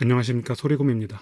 안녕하십니까, 소리곰입니다.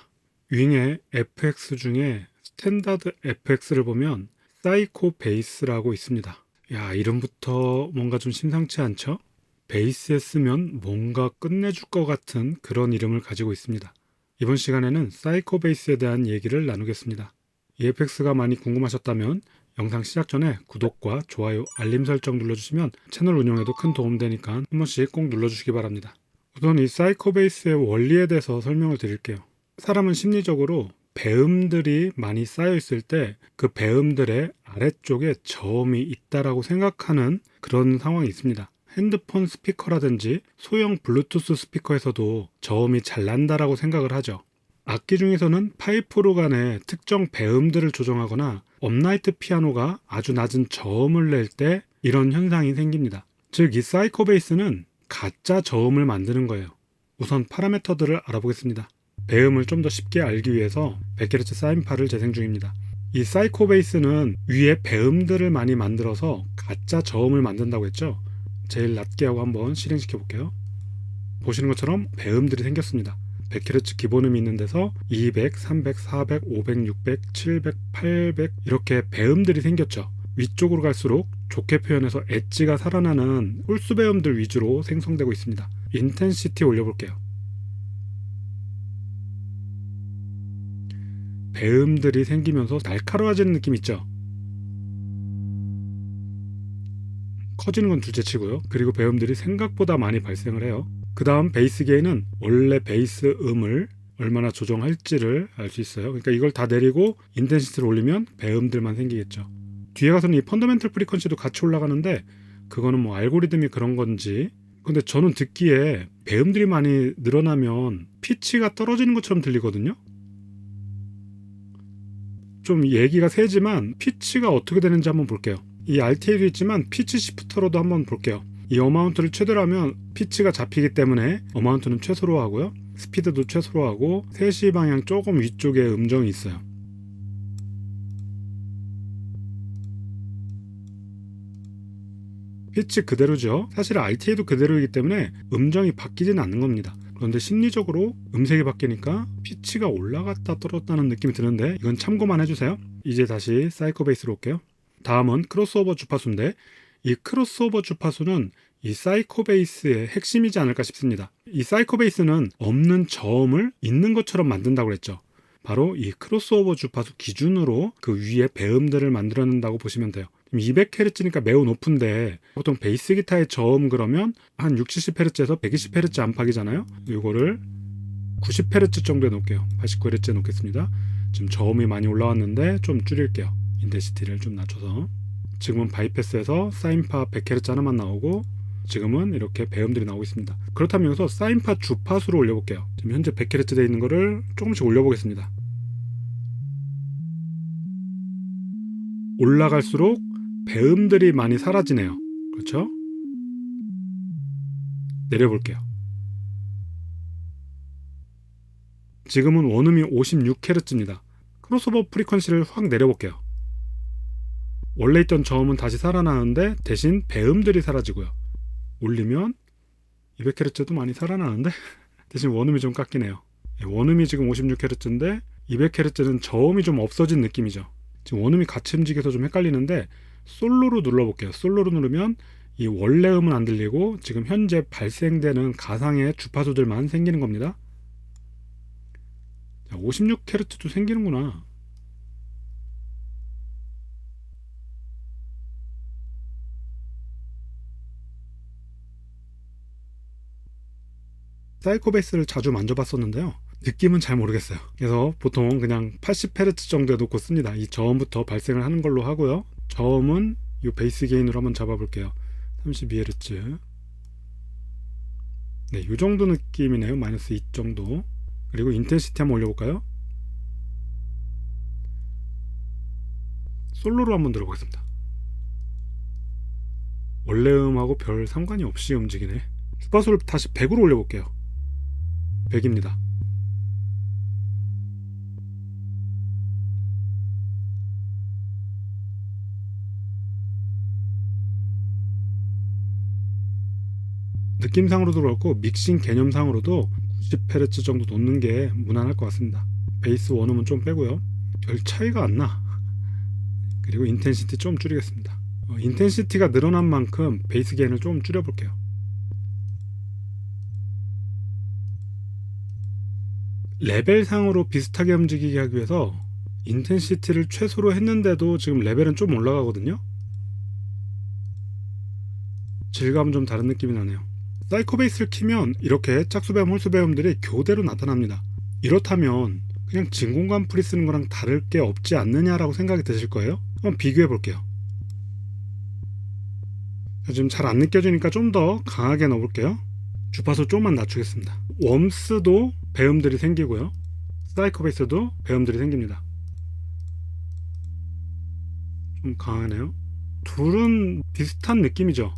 윙의 FX 중에 스탠다드 FX를 보면 사이코 베이스라고 있습니다. 야, 이름부터 뭔가 좀 심상치 않죠? 베이스에 쓰면 뭔가 끝내줄 것 같은 그런 이름을 가지고 있습니다. 이번 시간에는 사이코 베이스에 대한 얘기를 나누겠습니다. EFX가 많이 궁금하셨다면 영상 시작 전에 구독과 좋아요, 알림 설정 눌러주시면 채널 운영에도 큰 도움 되니까 한 번씩 꼭 눌러주시기 바랍니다. 우선 이 사이코베이스의 원리에 대해서 설명을 드릴게요. 사람은 심리적으로 배음들이 많이 쌓여 있을 때 그 배음들의 아래쪽에 저음이 있다라고 생각하는 그런 상황이 있습니다. 핸드폰 스피커라든지 소형 블루투스 스피커에서도 저음이 잘 난다라고 생각을 하죠. 악기 중에서는 파이프 오르간의 특정 배음들을 조정하거나 업라이트 피아노가 아주 낮은 저음을 낼 때 이런 현상이 생깁니다. 즉, 이 사이코베이스는 가짜 저음을 만드는 거예요. 우선 파라미터들을 알아보겠습니다. 배음을 좀 더 쉽게 알기 위해서 100Hz 사인파를 재생 중입니다. 이 사이코베이스는 위에 배음들을 많이 만들어서 가짜 저음을 만든다고 했죠. 제일 낮게 하고 한번 실행시켜 볼게요. 보시는 것처럼 배음들이 생겼습니다. 100Hz 기본음이 있는 데서 200, 300, 400, 500, 600, 700, 800 이렇게 배음들이 생겼죠. 위쪽으로 갈수록 좋게 표현해서 엣지가 살아나는 홀수 배음들 위주로 생성되고 있습니다. 인텐시티 올려볼게요. 배음들이 생기면서 날카로워지는 느낌 있죠? 커지는 건 둘째치고요. 그리고 배음들이 생각보다 많이 발생을 해요. 그 다음 베이스 게인은 원래 베이스 음을 얼마나 조정할지를 알 수 있어요. 그러니까 이걸 다 내리고 인텐시티를 올리면 배음들만 생기겠죠. 뒤에 가서는 이 펀더멘털 프리퀀시도 같이 올라가는데 그거는 뭐 알고리즘이 그런 건지, 근데 저는 듣기에 배음들이 많이 늘어나면 피치가 떨어지는 것처럼 들리거든요. 좀 얘기가 세지만 피치가 어떻게 되는지 한번 볼게요. 이 RTA도 있지만 피치 시프터로도 한번 볼게요. 이 어마운트를 최대로 하면 피치가 잡히기 때문에 어마운트는 최소로 하고요. 스피드도 최소로 하고 3시 방향 조금 위쪽에 음정이 있어요. 피치 그대로죠. 사실 RTA도 그대로이기 때문에 음정이 바뀌지는 않는 겁니다. 그런데 심리적으로 음색이 바뀌니까 피치가 올라갔다 떨어졌다는 느낌이 드는데 이건 참고만 해주세요. 이제 다시 사이코베이스로 올게요. 다음은 크로스오버 주파수인데 이 크로스오버 주파수는 이 사이코베이스의 핵심이지 않을까 싶습니다. 이 사이코베이스는 없는 저음을 있는 것처럼 만든다고 그랬죠. 바로 이 크로스오버 주파수 기준으로 그 위에 배음들을 만들어낸다고 보시면 돼요. 200Hz니까 매우 높은데 보통 베이스 기타의 저음 그러면 한 60, 70Hz에서 120Hz 안팎이잖아요. 이거를 90Hz 정도에 놓을게요. 89Hz에 놓겠습니다. 지금 저음이 많이 올라왔는데 좀 줄일게요. 인텐시티를 좀 낮춰서. 지금은 바이패스에서 사인파 100Hz 하나만 나오고 지금은 이렇게 배음들이 나오고 있습니다. 그렇다면 여기서 사인파 주파수를 올려볼게요. 지금 현재 100Hz 되어 있는 거를 조금씩 올려보겠습니다. 올라갈수록 배음들이 많이 사라지네요. 그렇죠? 내려볼게요. 지금은 원음이 56Hz입니다. 크로스오버 프리퀀시를 확 내려볼게요. 원래 있던 저음은 다시 살아나는데 대신 배음들이 사라지고요. 올리면 200Hz도 많이 살아나는데 대신 원음이 좀 깎이네요. 원음이 지금 56Hz인데 200Hz는 저음이 좀 없어진 느낌이죠. 지금 원음이 같이 움직여서 좀 헷갈리는데 솔로로 눌러볼게요. 솔로로 누르면 이 원래 음은 안 들리고 지금 현재 발생되는 가상의 주파수들만 생기는 겁니다. 56Hz도 생기는구나. 사이코베이스를 자주 만져봤었는데요. 느낌은 잘 모르겠어요. 그래서 보통 그냥 80Hz 정도에 놓고 씁니다. 이 저음부터 발생을 하는 걸로 하고요. 저음은 이 베이스 게인으로 한번 잡아볼게요. 32Hz. 네, 이 정도 느낌이네요. 마이너스 2 정도. 그리고 인텐시티 한번 올려볼까요? 솔로로 한번 들어보겠습니다. 원래 음하고 별 상관이 없이 움직이네. 주파수를 다시 100으로 올려볼게요. 100입니다. 느낌상으로도 그렇고 믹싱 개념상으로도 90Hz 정도 놓는 게 무난할 것 같습니다. 베이스 원음은 좀 빼고요. 별 차이가 안 나. 그리고 인텐시티 좀 줄이겠습니다. 인텐시티가 늘어난 만큼 베이스 게인을 좀 줄여볼게요. 레벨상으로 비슷하게 움직이게 하기 위해서 인텐시티를 최소로 했는데도 지금 레벨은 좀 올라가거든요. 질감은 좀 다른 느낌이 나네요. 사이코 베이스를 키면 이렇게 짝수배음 홀수배음들이 교대로 나타납니다. 이렇다면 그냥 진공관 프리 쓰는 거랑 다를 게 없지 않느냐라고 생각이 드실 거예요. 한번 비교해 볼게요. 지금 잘 안 느껴지니까 좀 더 강하게 넣어볼게요. 주파수 조금만 낮추겠습니다. 웜스도 배음들이 생기고요. 사이코 베이스도 배음들이 생깁니다. 좀 강하네요. 둘은 비슷한 느낌이죠.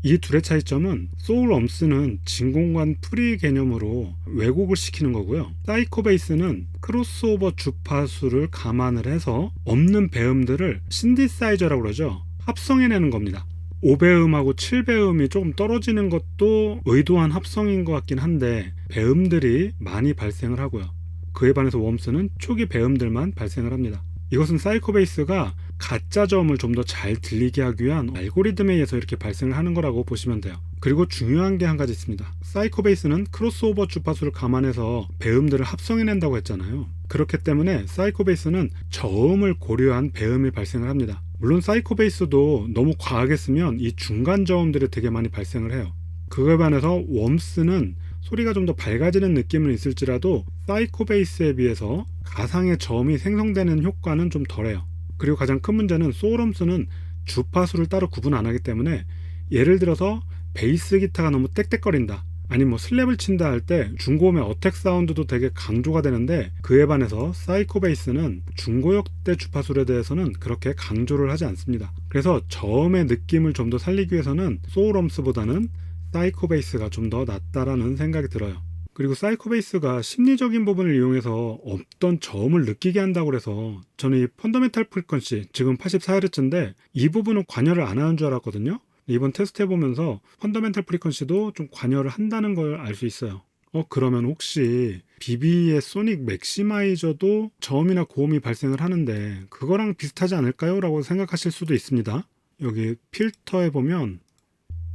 이 둘의 차이점은 소울 엄스는 진공관 프리 개념으로 왜곡을 시키는 거고요. 사이코 베이스는 크로스오버 주파수를 감안을 해서 없는 배음들을 신디사이저라고 그러죠. 합성해내는 겁니다. 5배음하고 7배음이 조금 떨어지는 것도 의도한 합성인 것 같긴 한데 배음들이 많이 발생을 하고요. 그에 반해서 웜스는 초기 배음들만 발생을 합니다. 이것은 사이코 베이스가 가짜 저음을 좀 더 잘 들리게 하기 위한 알고리즘에 의해서 이렇게 발생을 하는 거라고 보시면 돼요. 그리고 중요한 게 한 가지 있습니다. 사이코 베이스는 크로스오버 주파수를 감안해서 배음들을 합성해낸다고 했잖아요. 그렇기 때문에 사이코 베이스는 저음을 고려한 배음이 발생을 합니다. 물론 사이코 베이스도 너무 과하게 쓰면 이 중간 저음들이 되게 많이 발생을 해요. 그거에 반해서 웜스는 소리가 좀 더 밝아지는 느낌은 있을지라도 사이코 베이스에 비해서 가상의 저음이 생성되는 효과는 좀 덜해요. 그리고 가장 큰 문제는 소울엄스는 주파수를 따로 구분 안 하기 때문에 예를 들어서 베이스 기타가 너무 땡땡거린다, 아니면 뭐 슬랩을 친다 할 때 중고음의 어택 사운드도 되게 강조가 되는데 그에 반해서 사이코 베이스는 중고역대 주파수에 대해서는 그렇게 강조를 하지 않습니다. 그래서 저음의 느낌을 좀 더 살리기 위해서는 소울엄스보다는 사이코 베이스가 좀 더 낫다라는 생각이 들어요. 그리고 사이코 베이스가 심리적인 부분을 이용해서 없던 저음을 느끼게 한다고 해서 저는 이 펀더멘탈 프리퀀시, 지금 84Hz인데 이 부분은 관여를 안 하는 줄 알았거든요. 이번 테스트 해보면서 펀더멘탈 프리퀀시도 좀 관여를 한다는 걸 알 수 있어요. 그러면 혹시 BB의 소닉 맥시마이저도 저음이나 고음이 발생을 하는데 그거랑 비슷하지 않을까요? 라고 생각하실 수도 있습니다. 여기 필터에 보면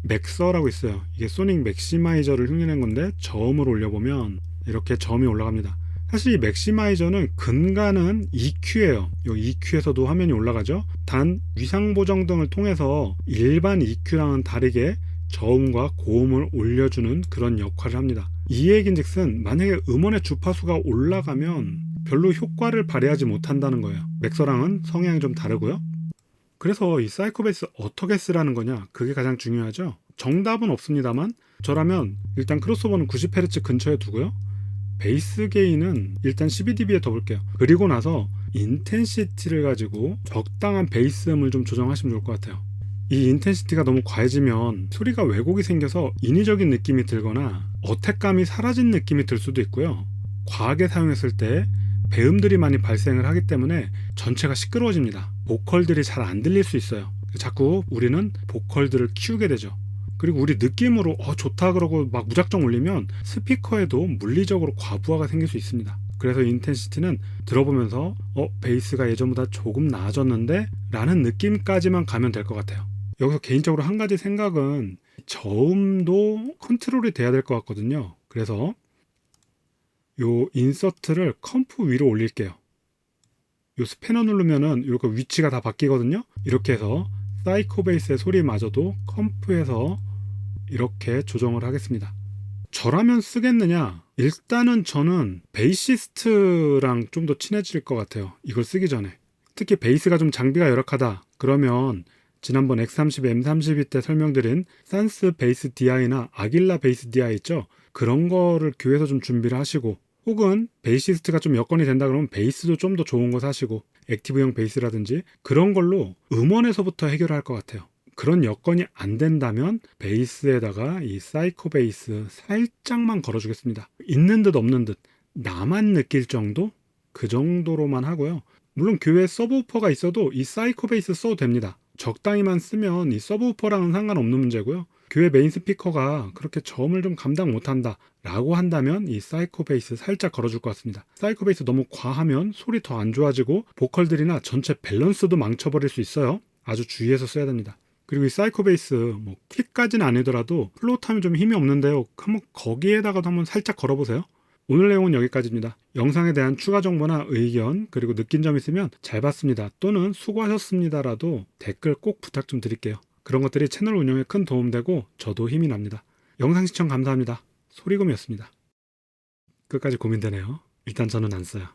맥서라고 있어요. 이게 소닉 맥시마이저를 흉내낸 건데 저음을 올려보면 이렇게 저음이 올라갑니다. 사실 이 맥시마이저는 근간은 EQ예요. 이 EQ에서도 화면이 올라가죠. 단 위상 보정 등을 통해서 일반 EQ랑은 다르게 저음과 고음을 올려주는 그런 역할을 합니다. 이 얘긴즉슨 만약에 음원의 주파수가 올라가면 별로 효과를 발휘하지 못한다는 거예요. 맥서랑은 성향이 좀 다르고요. 그래서 이 사이코베이스 어떻게 쓰라는 거냐, 그게 가장 중요하죠. 정답은 없습니다만 저라면 일단 크로스오버는 90Hz 근처에 두고요, 베이스 게인은 일단 12dB에 둬볼게요. 그리고 나서 인텐시티를 가지고 적당한 베이스음을 좀 조정하시면 좋을 것 같아요. 이 인텐시티가 너무 과해지면 소리가 왜곡이 생겨서 인위적인 느낌이 들거나 어택감이 사라진 느낌이 들 수도 있고요. 과하게 사용했을 때 배음들이 많이 발생을 하기 때문에 전체가 시끄러워집니다. 보컬들이 잘 안 들릴 수 있어요. 자꾸 우리는 보컬들을 키우게 되죠. 그리고 우리 느낌으로 좋다 그러고 막 무작정 올리면 스피커에도 물리적으로 과부하가 생길 수 있습니다. 그래서 인텐시티는 들어보면서 베이스가 예전보다 조금 나아졌는데 라는 느낌까지만 가면 될 것 같아요. 여기서 개인적으로 한 가지 생각은 저음도 컨트롤이 돼야 될 것 같거든요. 그래서 요 인서트를 컴프 위로 올릴게요. 요 스패너 누르면은 이렇게 위치가 다 바뀌거든요. 이렇게 해서 사이코 베이스의 소리마저도 컴프에서 이렇게 조정을 하겠습니다. 저라면 쓰겠느냐? 일단은 저는 베이시스트랑 좀 더 친해질 것 같아요. 이걸 쓰기 전에. 특히 베이스가 좀 장비가 열악하다 그러면 지난번 X30, M32 때 설명드린 산스 베이스 DI나 아길라 베이스 DI 있죠? 그런 거를 교회에서 좀 준비를 하시고, 혹은 베이시스트가 좀 여건이 된다 그러면 베이스도 좀 더 좋은 거 사시고, 액티브형 베이스라든지 그런 걸로 음원에서부터 해결할 것 같아요. 그런 여건이 안 된다면 베이스에다가 이 사이코 베이스 살짝만 걸어주겠습니다. 있는 듯 없는 듯 나만 느낄 정도? 그 정도로만 하고요. 물론 교회에 서브우퍼가 있어도 이 사이코 베이스 써도 됩니다. 적당히만 쓰면 이 서브우퍼랑은 상관없는 문제고요. 교회 메인 스피커가 그렇게 저음을 좀 감당 못한다 라고 한다면 이 사이코 베이스 살짝 걸어줄 것 같습니다. 사이코 베이스 너무 과하면 소리 더 안 좋아지고 보컬들이나 전체 밸런스도 망쳐버릴 수 있어요. 아주 주의해서 써야 됩니다. 그리고 이 사이코 베이스 뭐 킥까지는 아니더라도 플로트하면 좀 힘이 없는데요. 한번 거기에다가도 한번 살짝 걸어보세요. 오늘 내용은 여기까지입니다. 영상에 대한 추가 정보나 의견 그리고 느낀 점 있으면 잘 봤습니다 또는 수고하셨습니다라도 댓글 꼭 부탁 좀 드릴게요. 그런 것들이 채널 운영에 큰 도움되고 저도 힘이 납니다. 영상 시청 감사합니다. 소리곰이었습니다. 끝까지 고민되네요. 일단 저는 안 써요.